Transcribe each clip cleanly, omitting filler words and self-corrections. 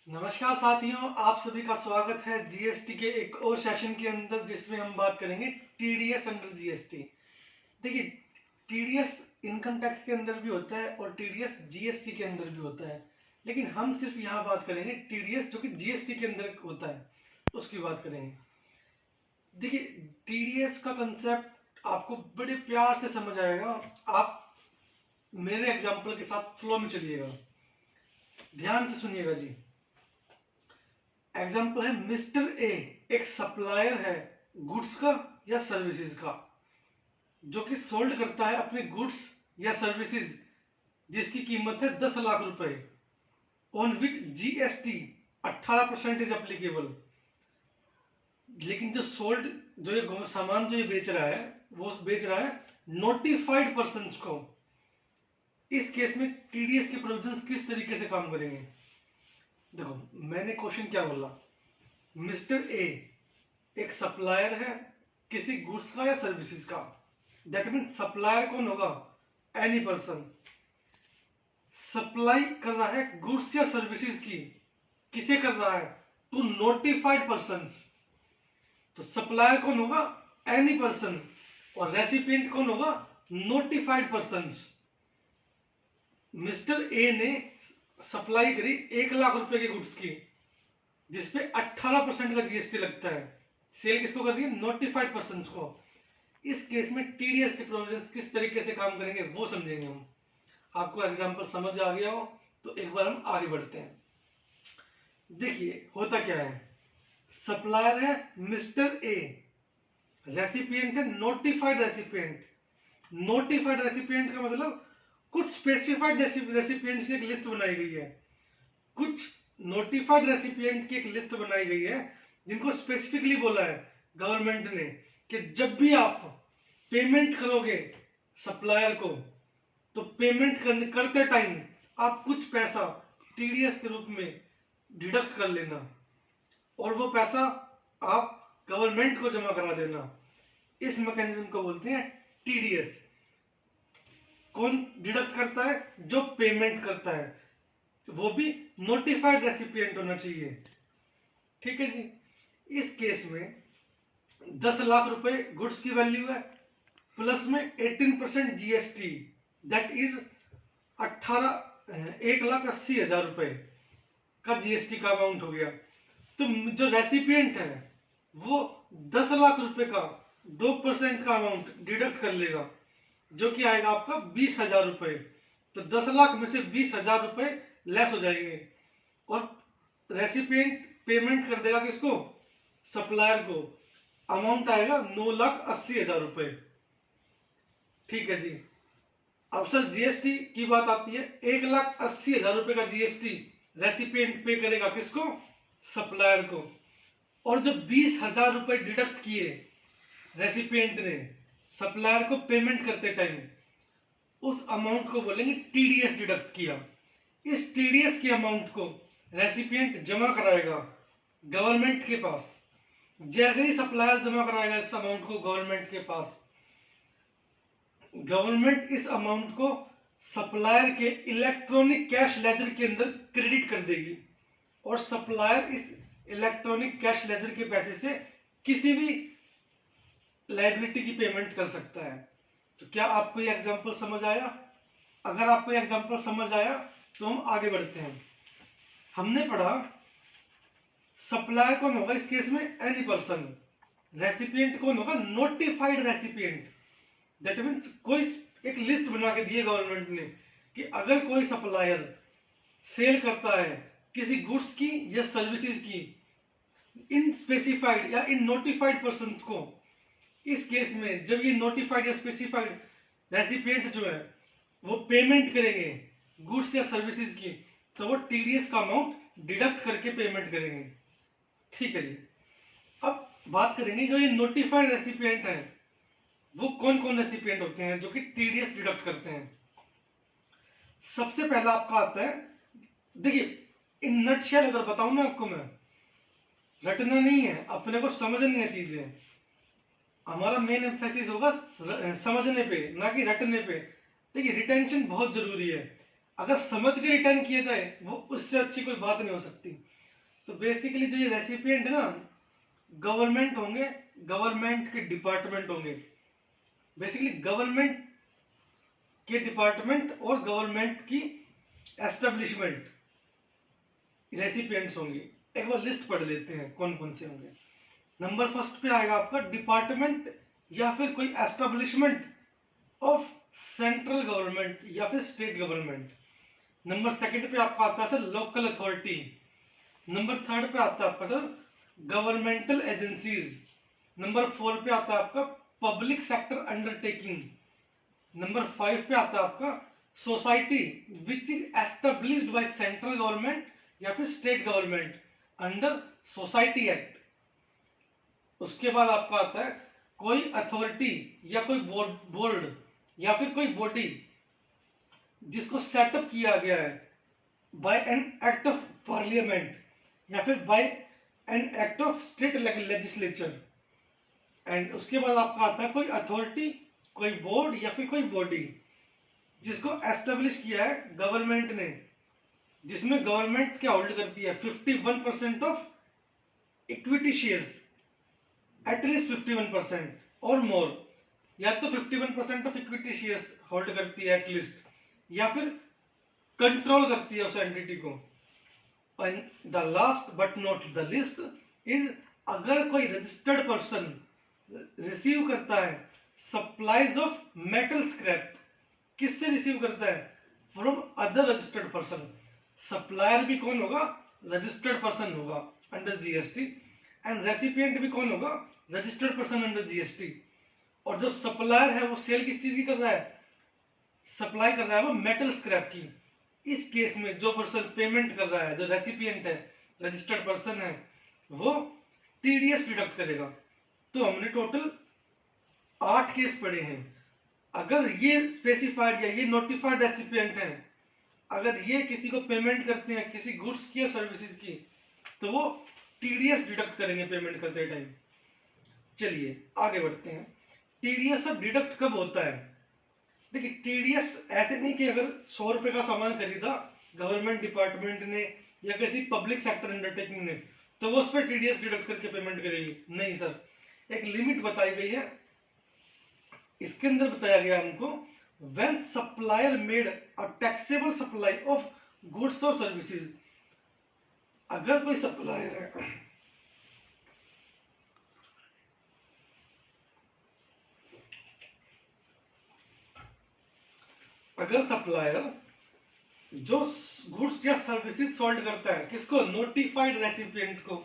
नमस्कार साथियों, आप सभी का स्वागत है जीएसटी के एक और सेशन के अंदर, जिसमें हम बात करेंगे टीडीएस अंडर जीएसटी। देखिए, टीडीएस इनकम टैक्स के अंदर भी होता है और टीडीएस जीएसटी के अंदर भी होता है, लेकिन हम सिर्फ यहाँ बात करेंगे टीडीएस जो कि जीएसटी के अंदर होता है, उसकी बात करेंगे। देखिए, टीडीएस का कंसेप्ट आपको बड़े प्यार से समझ आएगा। आप मेरे एग्जाम्पल के साथ फ्लो में चलिएगा, ध्यान से सुनिएगा जी। एग्जाम्पल है, मिस्टर ए एक सप्लायर है गुड्स का या सर्विसेज का, जो कि सोल्ड करता है अपने गुड्स या सर्विसेज जिसकी कीमत है 10 लाख रुपए, on which GST 18% is applicable. लेकिन जो सोल्ड, जो ये सामान जो ये बेच रहा है, वो बेच रहा है नोटिफाइड पर्सन को। इस केस में टीडीएस के प्रोविजंस किस तरीके से काम करेंगे? देखो, मैंने क्वेश्चन क्या बोला, मिस्टर ए एक सप्लायर है किसी गुड्स का या सर्विसेज का। दैट मीन सप्लायर कौन होगा? Any person. सप्लाई कर रहा है गुड्स या सर्विसेज की, किसे कर रहा है? To notified persons. तो सप्लायर कौन होगा? Any person. और रेसिपिएंट कौन होगा? Notified persons. मिस्टर ए ने सप्लाई करी 1 लाख रुपए के गुड्स की, जिसपे 18% का जीएसटी लगता है। सेल किसको कर रही है? नोटिफाइड पर्संस को। इस केस में टीडीएस के प्रोविजंस किस तरीके से काम करेंगे वो समझेंगे हम। आपको एग्जांपल समझ आ गया हो तो एक बार हम आगे बढ़ते हैं। देखिए, होता क्या है, सप्लायर है मिस्टर ए, रेसिपिएंट है नोटिफाइड रेसिपिएंट। नोटिफाइड रेसिपिएंट का मतलब कुछ स्पेसिफाइड रेसिपिएंट्स की एक लिस्ट बनाई गई है, कुछ नोटिफाइड रेसिपिएंट की एक लिस्ट बनाई गई है जिनको स्पेसिफिकली बोला है गवर्नमेंट ने कि जब भी आप पेमेंट करोगे सप्लायर को, तो पेमेंट करते टाइम आप कुछ पैसा टीडीएस के रूप में डिडक्ट कर लेना, और वो पैसा आप गवर्नमेंट को जमा करा देना। इस मैकेनिज्म को बोलते हैं टीडीएस। कौन डिडक्ट करता है? जो पेमेंट करता है, वो भी नोटिफाइड रेसिपिएंट होना चाहिए। ठीक है जी। इस केस में 10 लाख रुपए गुड्स की वैल्यू है, प्लस में 18% जीएसटी, दैट इज 1,80,000 रुपए का जीएसटी का अमाउंट हो गया। तो जो रेसिपिएंट है वो 10 लाख रुपए का 2% का अमाउंट डिडक्ट कर लेगा, जो कि आएगा आपका 20,000 रुपए। तो 10 लाख में से 20,000 रुपए लेस हो जाएंगे, और रेसिपिएंट पेमेंट कर देगा किसको? सप्लायर को। अमाउंट आएगा 9,80,000 रुपए। ठीक है जी। अब सर जीएसटी की बात आती है, 1,80,000 रुपए का जीएसटी रेसिपिएंट पे करेगा किसको? सप्लायर को। और जब 20,000 रुपए डिडक्ट किए रेसिपिएंट ने सप्लायर को पेमेंट करते टाइम, उस अमाउंट को बोलेंगे टीडीएस डिडक्ट किया। इस टीडीएस के अमाउंट को रेसिपिएंट जमा कराएगा गवर्नमेंट के पास। जैसे ही सप्लायर जमा कराएगा इस अमाउंट को गवर्नमेंट के पास, गवर्नमेंट इस अमाउंट को सप्लायर के इलेक्ट्रॉनिक कैश लेजर के अंदर क्रेडिट कर देगी, और सप्लायर इस इलेक्ट्रॉनिक कैश लेजर के पैसे से किसी भी लायबिलिटी की पेमेंट कर सकता है। तो क्या आपको ये एग्जांपल समझ आया? अगर आपको ये एग्जांपल समझ आया तो हम आगे बढ़ते हैं। हमने पढ़ा सप्लायर कौन होगा इस केस में? Any person. रेसिपिएंट कौन होगा? Notified recipient. दैट मीन्स कोई एक लिस्ट बना के दिए गवर्नमेंट ने कि अगर कोई सप्लायर सेल करता है किसी गुड्स की या सर्विसेज की इन स्पेसिफाइड या इन नोटिफाइड पर्सन को, इस केस में जब ये नोटिफाइड या स्पेसिफाइड रेसिपिएंट जो है वो पेमेंट करेंगे गुड्स या सर्विसेज की, तो वो टीडीएस का अमाउंट डिडक्ट करके पेमेंट करेंगे। ठीक है जी। अब बात करेंगे जो ये नोटिफाइड रेसिपिएंट है वो कौन कौन रेसिपिएंट होते हैं जो कि टीडीएस डिडक्ट करते हैं। सबसे पहला आपका आता है, देखिए इन नटशेल अगर बताऊं ना आपको मैं, रटना नहीं है, अपने को समझनी है चीजें। हमारा मेन एम्फेसिस होगा समझने पे, ना कि रटने पे। देखिए, रिटेंशन बहुत जरूरी है। अगर समझ के रिटर्न किए जाए वो उससे अच्छी कोई बात नहीं हो सकती। तो बेसिकली जो ये रेसिपिएंट है ना, गवर्नमेंट होंगे, गवर्नमेंट के डिपार्टमेंट होंगे, बेसिकली गवर्नमेंट के डिपार्टमेंट और गवर्नमेंट की एस्टेब्लिशमेंट रेसिपिएंट्स होंगे। एक बार लिस्ट पढ़ लेते हैं कौन कौन से होंगे। नंबर फर्स्ट पे आएगा आपका डिपार्टमेंट या फिर कोई एस्टेब्लिशमेंट ऑफ सेंट्रल गवर्नमेंट या फिर स्टेट गवर्नमेंट। नंबर सेकंड पे आपका आता है sir local authority. Number third पे आता है आपका सर गवर्नमेंटल एजेंसीज। नंबर 4 पे आता है आपका पब्लिक सेक्टर अंडरटेकिंग। नंबर 5 पे आता है आपका society which is established by central government या फिर state government under society act. उसके बाद आपका आता है कोई अथॉरिटी या कोई बोर्ड या फिर कोई बॉडी जिसको सेटअप किया गया है by an act of parliament या फिर by an act of state legislature. And उसके बाद आपका आता है कोई अथॉरिटी, कोई बोर्ड या फिर कोई बॉडी जिसको एस्टेब्लिश किया है गवर्नमेंट ने, जिसमें गवर्नमेंट क्या होल्ड करती है 51% ऑफ इक्विटी शेयर्स, एटलीस्ट 51% और मोर, या तो 51% ऑफ इक्विटी शेयर्स होल्ड करती है एटलीस्ट, या फिर कंट्रोल करती है उस एंटिटी को। And the last but not the list is अगर कोई रजिस्टर्ड पर्सन रिसीव करता है सप्लाईज ऑफ मेटल स्क्रैप, किससे रिसीव करता है? From other registered person. Supplier भी कौन होगा? रजिस्टर्ड पर्सन होगा अंडर जीएसटी, एंड रेसिपिएंट भी कौन होगा? Registered person under GST. और जो सप्लायर है वो सेल किस चीज की कर रहा है? सप्लाई कर रहा है वो मेटल स्क्रैप की। इस केस में जो पर्सन पेमेंट कर रहा है, जो रेसिपिएंट है, रजिस्टर्ड पर्सन है, वो टीडीएस डिडक्ट करेगा। तो हमने टोटल 8 केस पढ़े हैं। अगर ये स्पेसिफाइड या ये नोटिफाइड रेसिपिएंट है, अगर ये किसी को पेमेंट करते हैं किसी गुड्स की या सर्विसेज की, तो वो टीडीएस डिडक्ट करेंगे पेमेंट करते टाइम। चलिए आगे बढ़ते हैं। टीडीएस अब डिडक्ट कब होता है? देखिए टीडीएस ऐसे नहीं कि अगर 100 रुपए का सामान खरीदा गवर्नमेंट डिपार्टमेंट ने या किसी पब्लिक सेक्टर अंडरटेकिंग ने, तो वो उस पर टीडीएस डिडक्ट करके पेमेंट करेगी। नहीं सर, एक लिमिट बताई गई है। इसके अंदर बताया गया हमको when supplier made a taxable supply of goods और सर्विसेज। अगर कोई सप्लायर है, अगर सप्लायर जो गुड्स या सर्विसेज सोल्ड करता है किसको? नोटिफाइड रेसिपिएंट को,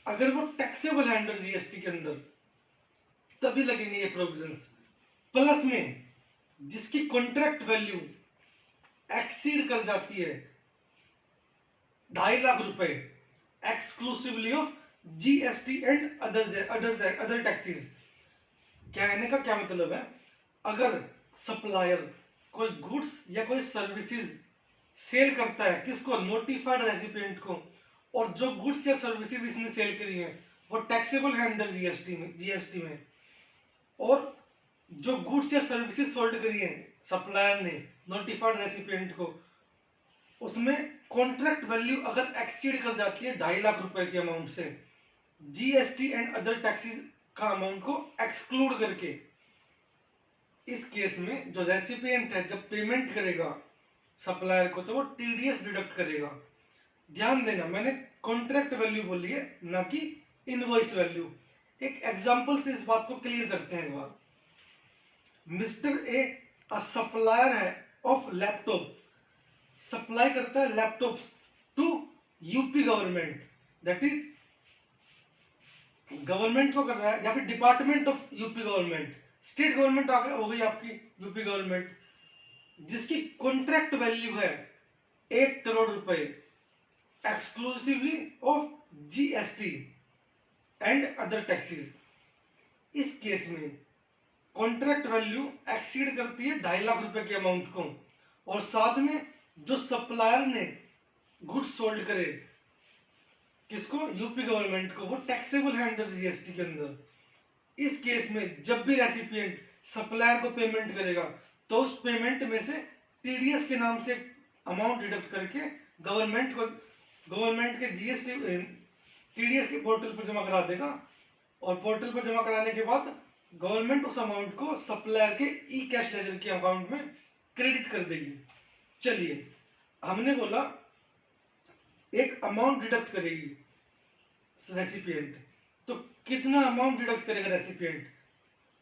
अगर वो टैक्सेबल है अंडर जीएसटी के अंदर, तभी लगेंगे ये प्रोविजंस। प्लस में जिसकी कॉन्ट्रैक्ट वैल्यू एक्सीड कर जाती है 2.5 लाख रुपए, exclusively of GST and other taxes. कहने का क्या मतलब है? अगर सप्लायर कोई गुड्स या कोई सर्विसेज सेल करता है किसको? नोटिफाइड रेसिपिएंट को, और जो गुड्स या सर्विसेज इसने सेल करी है वो टैक्सेबल है अंडर जीएसटी में, और जो गुड्स या सर्विसेज सोल्ड करी है सप्लायर ने नोटिफाइड रेसिपिएंट को, उसमें कॉन्ट्रैक्ट वैल्यू अगर एक्सीड कर जाती है 2.5 लाख रुपए के अमाउंट से, जीएसटी एंड अदर टैक्सेस का अमाउंट को एक्सक्लूड करके, इस केस में जो रेसिपिएंट है जब पेमेंट करेगा सप्लायर को, तो वो टीडीएस डिडक्ट करेगा। ध्यान देना, मैंने कॉन्ट्रैक्ट वैल्यू बोली है, ना कि इनवॉइस वैल्यू। एक एग्जांपल से इस बात को क्लियर करते हैं एक बार। मिस्टर ए सप्लायर है ऑफ लैपटॉप, सप्लाई करता है laptop to UP government, that is government को कर रहा है, या फिर department of UP government, state government हो गई आपकी यूपी गवर्नमेंट, जिसकी कॉन्ट्रैक्ट वैल्यू है 1 करोड़ रुपए, exclusively of GST and other taxes. इस केस में कॉन्ट्रैक्ट वैल्यू एक्सीड करती है 2.5 लाख रुपए के अमाउंट को, और साथ में जो सप्लायर ने गुड्स सोल्ड करे किसको? यूपी गवर्नमेंट को, वो टैक्सेबल है अंडर जीएसटी के अंदर। इस केस में जब भी रेसिपिएंट सप्लायर को पेमेंट करेगा, तो उस पेमेंट में से टीडीएस के नाम से अमाउंट डिडक्ट करके गवर्नमेंट को गवर्नमेंट के जीएसटी टीडीएस के पोर्टल पर जमा करा देगा, और पोर्टल पर जमा कराने के बाद गवर्नमेंट उस अमाउंट को सप्लायर के ई कैश लेजर के अकाउंट में क्रेडिट कर देगी। चलिए, हमने बोला एक अमाउंट डिडक्ट करेगी रेसिपिएंट, तो कितना अमाउंट डिडक्ट करेगा रेसिपिएंट?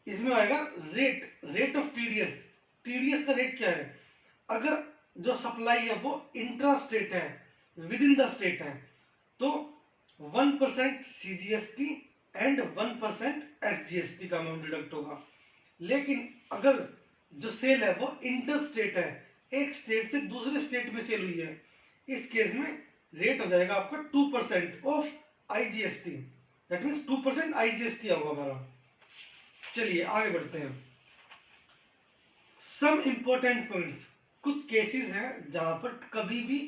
इसमें आएगा रेट ऑफ टीडीएस। टीडीएस का रेट क्या है? अगर जो सप्लाई है वो इंट्रा स्टेट है, विद इन द स्टेट है, तो 1% सीजीएसटी एंड 1% एसजीएसटी का अमाउंट डिडक्ट होगा। लेकिन अगर जो सेल है वो इंटर स्टेट है, एक स्टेट से दूसरे स्टेट में सेल हुई है, इस केस में रेट हो जाएगा आपका 2% of IGST. That means 2% IGST होगा हमारा। चलिए आगे बढ़ते हैं। सम इंपॉर्टेंट पॉइंट्स, कुछ केसेस हैं जहां पर कभी भी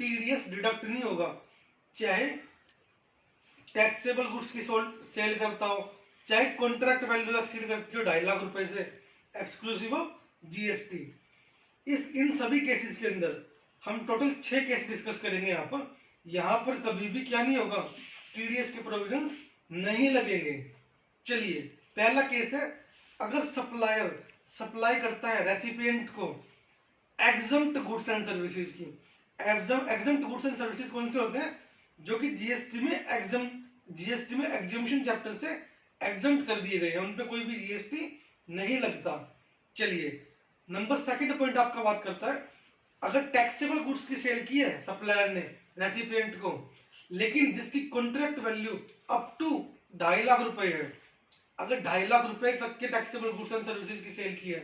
टीडीएस डिडक्ट नहीं होगा, चाहे टैक्सेबल गुड्स की सेल करता हो, चाहे कॉन्ट्रैक्ट वैल्यू एक्सीड करती हो 2.5 लाख रुपए से एक्सक्लूसिव ऑफ जीएसटी। इन सभी केसेस के अंदर हम टोटल 6 केस डिस्कस करेंगे। यहाँ पर कभी भी क्या नहीं होगा, टीडीएस के प्रोविजंस नहीं लगेंगे। चलिए, पहला केस है, अगर सप्लायर सप्लाई करता है रेसिपिएंट को एग्जम्प्ट गुड्स एंड सर्विसेज की। एग्जम्प्ट गुड्स एंड सर्विसेज कौन से होते हैं? जो कि जीएसटी में एग्जम्पशन चैप्टर से एग्जम्प्ट कर दिए गए हैं, उन पे कोई भी जीएसटी नहीं लगता। चलिए, नंबर सेकंड पॉइंट आपका बात करता है, अगर टैक्सेबल गुड्स की सेल की है सप्लायर ने रेसिपिएंट को, लेकिन जिसकी contract value up to 2.5 lakh रुपए है, अगर 2.5 लाख रुपए तक के टैक्सेबल गुड्स एंड सर्विसेज की सेल की है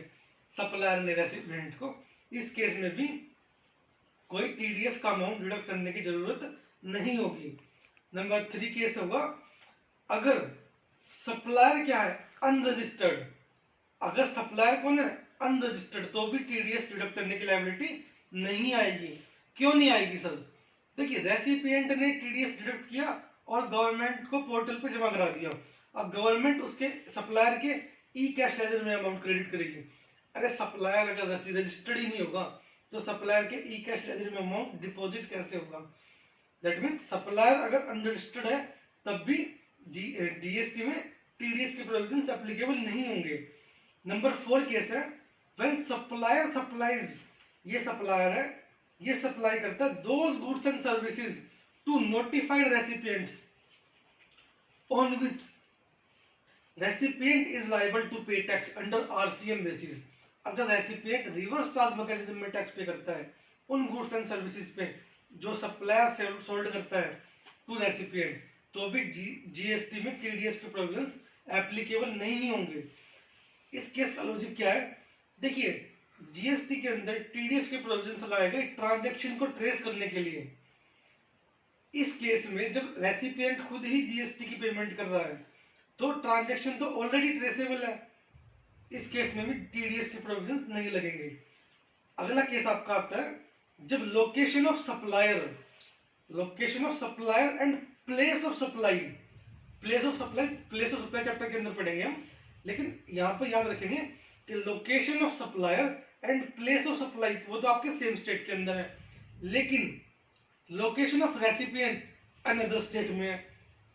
सप्लायर ने रेसिपिएंट को, इस केस में भी कोई टीडीएस का अमाउंट डिडक्ट करने की जरूरत नहीं होगी। नंबर 3 केस होगा, अगर सप्लायर क्या है, अनरजिस्टर्ड। अगर सप्लायर कौन है, अनरजिस्टर्ड, तो भी टीडीएस डिडक्ट करने की लायबिलिटी नहीं आएगी। क्यों नहीं आएगी सर? देखिए, रेसिपिएंट ने टीडीएस डिडक्ट किया और गवर्नमेंट को पोर्टल पे जमा करा दिया। अब गवर्नमेंट उसके सप्लायर के ई कैश लेजर में अमाउंट क्रेडिट करेगी। अरे सप्लायर अगर रजिस्टर्ड ही नहीं होगा तो सप्लायर के ई कैश लेजर में अमाउंट डिपॉजिट कैसे होगा? दैट मीन्स सप्लायर अगर अनरजिस्टर्ड है तब भी जीएसटी में टीडीएस के प्रोविजंस एप्लीकेबल नहीं होंगे। नंबर 4 केस है, व्हेन सप्लायर सप्लाइज, ये सप्लायर है, ये सप्लाई करता है those goods and services to notified recipients on which recipient is liable to pay tax under RCM basis. अगर रेसिपिएंट रिवर्स चार्ज मैकेनिज्म में टैक्स पे करता है उन गुड्स एंड सर्विसेज पे जो सप्लायर सोल्ड करता है टू रेसिपिएंट, तो भी जीएसटी में टीडीएस के प्रोविजंस एप्लीकेबल नहीं होंगे। इस केस का लॉजिक क्या है? देखिए, जीएसटी के अंदर टीडीएस के प्रोविजंस लाए गए ट्रांजैक्शन को ट्रेस करने के लिए। इस केस में जब रेसिपिएंट खुद ही जीएसटी की पेमेंट कर रहा है तो ट्रांजैक्शन तो ऑलरेडी ट्रेसेबल है, इस केस में भी टीडीएस के प्रोविजंस नहीं लगेंगे। अगला केस आपका आता है, जब location of supplier and place of supply chapter के अंदर पढ़ेंगे हम, लेकिन यहाँ पर याद रखेंगे कि location of supplier and place of supply वो तो आपके सेम स्टेट के अंदर है, लेकिन location of recipient another state में है।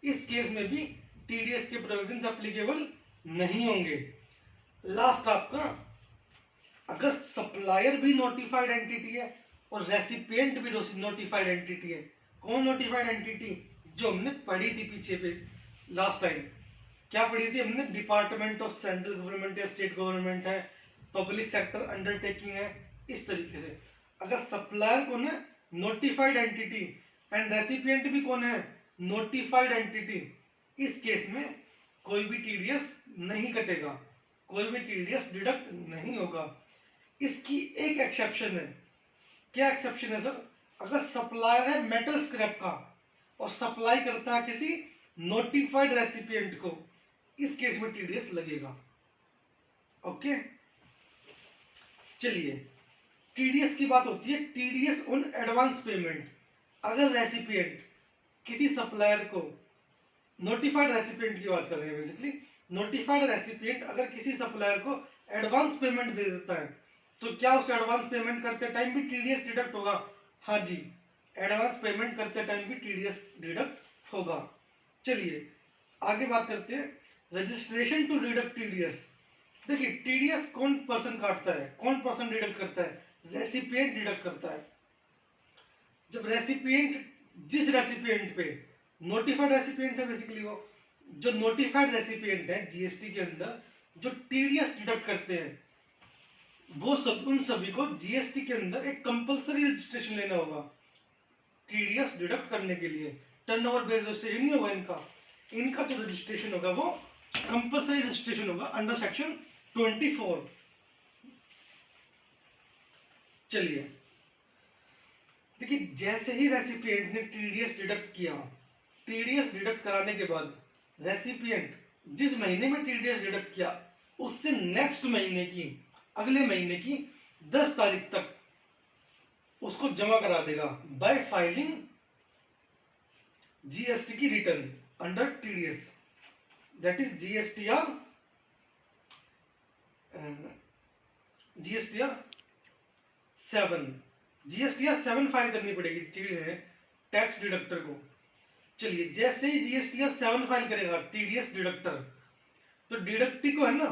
इस केस में भी टीडीएस के प्रोविजंस एप्लीकेबल नहीं होंगे। लास्ट आपका, अगर सप्लायर भी नोटिफाइड एंटिटी है और रेसिपिएंट भी नोटिफाइड एंटिटी है, कौन नोटिफाइड एंटिटी? जो हमने पढ़ी थी पीछे पे लास्ट टाइम, क्या पढ़ी थी हमने? डिपार्टमेंट ऑफ सेंट्रल गवर्नमेंट या स्टेट गवर्नमेंट है, पब्लिक सेक्टर अंडरटेकिंग है, इस तरीके से। अगर सप्लायर कौन है? नोटिफाइड एंटिटी, एंड रेसिपिएंट भी कौन है? Notified entity. इस केस में कोई भी टीडीएस नहीं कटेगा, कोई भी टीडीएस डिडक्ट नहीं होगा। इसकी एक एक्सेप्शन है। क्या एक्सेप्शन है सर? अगर सप्लायर है मेटल स्क्रैप का और सप्लाई करता है किसी नोटिफाइड रेसिपिएंट को, इस केस में टीडीएस लगेगा। ओके, चलिए, टीडीएस की बात होती है, टीडीएस ऑन एडवांस पेमेंट। अगर रेसिपिएंट किसी सप्लायर को, नोटिफाइड रेसिपिएंट की बात कर रहे हैं बेसिकली, नोटिफाइड रेसिपिएंट अगर किसी सप्लायर को एडवांस पेमेंट दे देता है तो क्या उस एडवांस पेमेंट करते टाइम भी टीडीएस डिडक्ट होगा? हाँ जी, एडवांस पेमेंट करते टाइम भी टीडीएस डिडक्ट होगा। चलिए आगे बात करते हैं रजिस्ट्रेशन टू डिडक्ट टीडीएस। देखिए टीडीएस कौन पर्सन काटता है, कौन पर्सन डिडक्ट करता है, रेसिपिएंट डिडक्ट करता है। जब रेसिपिएंट, जिस रेसिपिएंट पे नोटिफाइड रेसिपिएंट है, बेसिकली वो जो नोटिफाइड रेसिपिएंट है जीएसटी के अंदर जो टीडीएस डिडक्ट करते हैं, वो सब उन सभी को जीएसटी के अंदर एक कंपलसरी रजिस्ट्रेशन लेना होगा टीडीएस डिडक्ट करने के लिए। टर्नओवर बेस्ड रजिस्ट्रेशन नहीं होगा इनका, इनका जो रजिस्ट्रेशन होगा वो कंपलसरी रजिस्ट्रेशन होगा अंडर सेक्शन 24। चलिए देखिए जैसे ही रेसिपिएंट ने टीडीएस डिडक्ट किया, टीडीएस डिडक्ट कराने के बाद रेसिपिएंट जिस महीने में टीडीएस डिडक्ट किया उससे नेक्स्ट महीने की, अगले महीने की 10 तारीख तक उसको जमा करा देगा बाय फाइलिंग जीएसटी की return under TDS, that is GSTR 7 file करनी पड़ेगी टैक्स डिडक्टर को। चलिए जैसे ही जीएसटीआर 7 फाइल करेगा टीडीएस डिडक्टर, तो डिडक्टी को है ना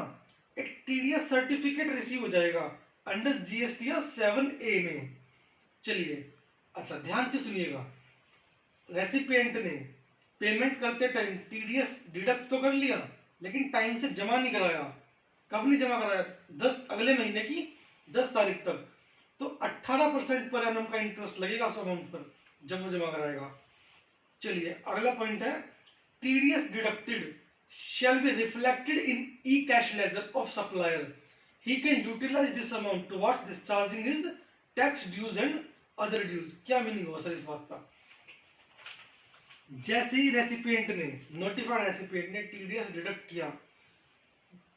एक टीडीएस सर्टिफिकेट रिसीव हो जाएगा अंडर जीएसटीआर 7A में। चलिए अच्छा ध्यान से सुनिएगा, रेसिपिएंट ने पेमेंट करते टाइम टीडीएस डिडक्ट तो कर लिया लेकिन टाइम से जमा नहीं कराया। कब नहीं जमा कराया? 10 अगले महीने की 10 तारीख तक। तो 18% पर एनम का इंटरेस्ट लगेगा उस अमाउंट पर जब वो जमा कराएगा। चलिए अगला पॉइंट है TDS deducted shall be reflected in e-cash ledger of supplier. He can utilize this amount towards discharging his tax dues and other dues. क्या मीनिंग होगा सर इस बात का? जैसे ही रेसिपिएंट ने, नोटिफाइड रेसिपिएंट ने टीडीएस डिडक्ट किया,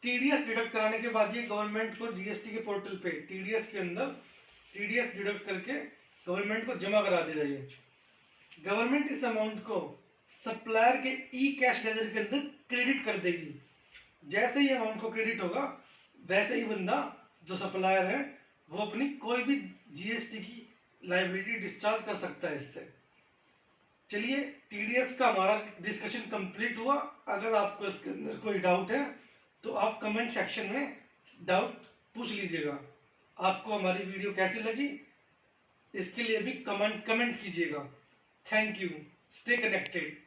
टीडीएस डिडक्ट कराने के बाद ये गवर्नमेंट को जीएसटी के पोर्टल पे टीडीएस के अंदर टीडीएस डिडक्ट करके गवर्नमेंट को जमा करा देगा। ये गवर्नमेंट इस अमाउंट को सप्लायर के ई कैश लेजर के अंदर क्रेडिट कर देगी। जैसे ही अमाउंट को क्रेडिट होगा वैसे ही बंदा जो सप्लायर है वो अपनी कोई भी जीएसटी की लायबिलिटी डिस्चार्ज कर सकता है इससे। चलिए टीडीएस का हमारा डिस्कशन कंप्लीट हुआ। अगर आपको इसके अंदर कोई डाउट है तो आप कमेंट सेक्शन में डाउट पूछ लीजिएगा। आपको हमारी वीडियो कैसी लगी इसके लिए भी कमेंट कीजिएगा। Thank you, stay connected.